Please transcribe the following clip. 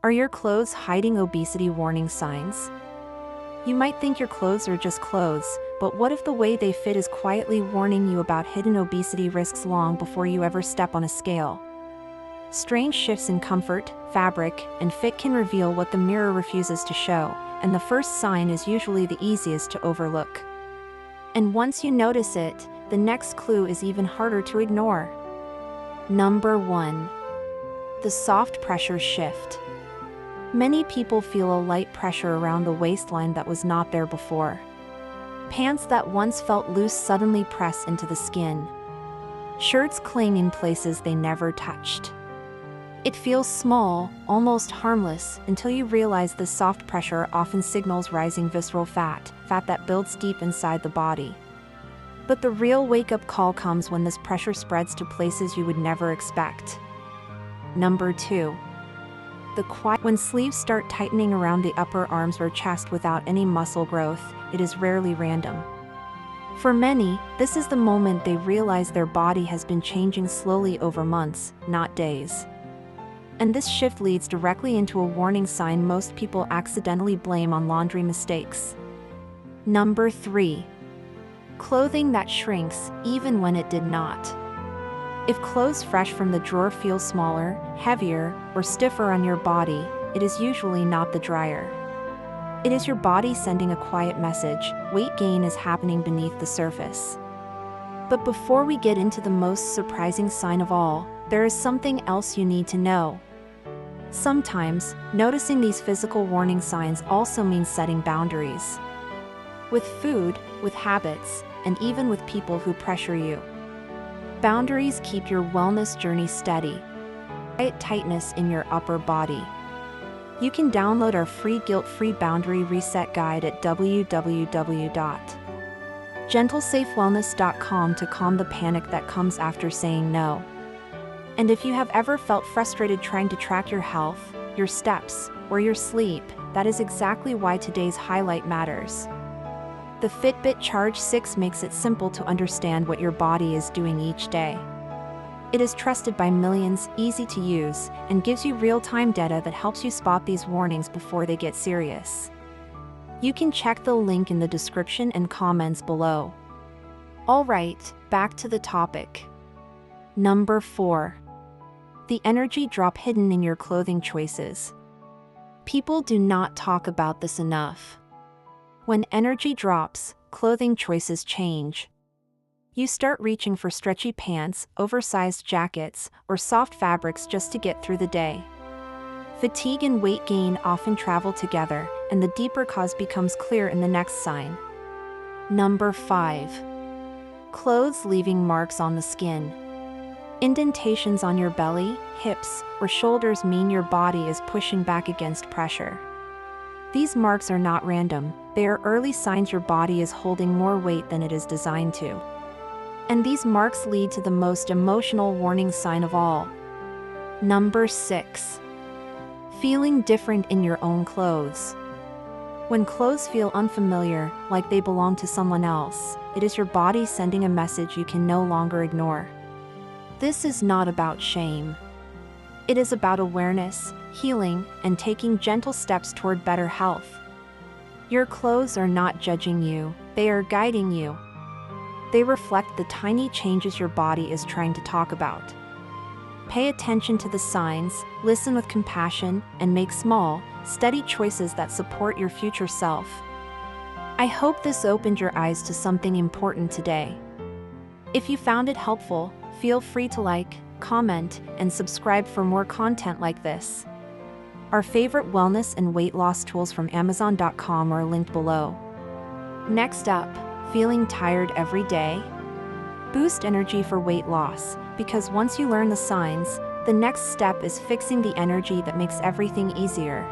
Are your clothes hiding obesity warning signs? You might think your clothes are just clothes, but what if the way they fit is quietly warning you about hidden obesity risks long before you ever step on a scale? Strange shifts in comfort, fabric, and fit can reveal what the mirror refuses to show, and the first sign is usually the easiest to overlook. And once you notice it, the next clue is even harder to ignore. Number 1. The soft pressure shift. Many people feel a light pressure around the waistline that was not there before. Pants that once felt loose suddenly press into the skin. Shirts cling in places they never touched. It feels small, almost harmless, until you realize this soft pressure often signals rising visceral fat that builds deep inside the body. But the real wake-up call comes when this pressure spreads to places you would never expect. Number 2. When sleeves start tightening around the upper arms or chest without any muscle growth, it is rarely random. For many, this is the moment they realize their body has been changing slowly over months, not days. And this shift leads directly into a warning sign most people accidentally blame on laundry mistakes. Number 3. Clothing that shrinks, even when it did not. If clothes fresh from the drawer feel smaller, heavier, or stiffer on your body, it is usually not the dryer. It is your body sending a quiet message: weight gain is happening beneath the surface. But before we get into the most surprising sign of all, there is something else you need to know. Sometimes, noticing these physical warning signs also means setting boundaries. With food, with habits, and even with people who pressure you. Boundaries keep your wellness journey steady. Quiet tightness in your upper body. You can download our free guilt-free boundary reset guide at www.gentlesafewellness.com to calm the panic that comes after saying no. And if you have ever felt frustrated trying to track your health, your steps, or your sleep, that is exactly why today's highlight matters. The Fitbit Charge 6 makes it simple to understand what your body is doing each day. It is trusted by millions, easy to use, and gives you real-time data that helps you spot these warnings before they get serious. You can check the link in the description and comments below. Alright, back to the topic. Number 4. The energy drop hidden in your clothing choices. People do not talk about this enough. When energy drops, clothing choices change. You start reaching for stretchy pants, oversized jackets, or soft fabrics just to get through the day. Fatigue and weight gain often travel together, and the deeper cause becomes clear in the next sign. Number 5. Clothes leaving marks on the skin. Indentations on your belly, hips, or shoulders mean your body is pushing back against pressure. These marks are not random, they are early signs your body is holding more weight than it is designed to. And these marks lead to the most emotional warning sign of all. Number 6. Feeling different in your own clothes. When clothes feel unfamiliar, like they belong to someone else, it is your body sending a message you can no longer ignore. This is not about shame. It is about awareness, healing, and taking gentle steps toward better health. Your clothes are not judging you, they are guiding you. They reflect the tiny changes your body is trying to talk about. Pay attention to the signs, listen with compassion, and make small, steady choices that support your future self. I hope this opened your eyes to something important today. If you found it helpful, feel free to like, comment, and subscribe for more content like this. Our favorite wellness and weight loss tools from Amazon.com are linked below. Next up, feeling tired every day? Boost energy for weight loss, because once you learn the signs, the next step is fixing the energy that makes everything easier.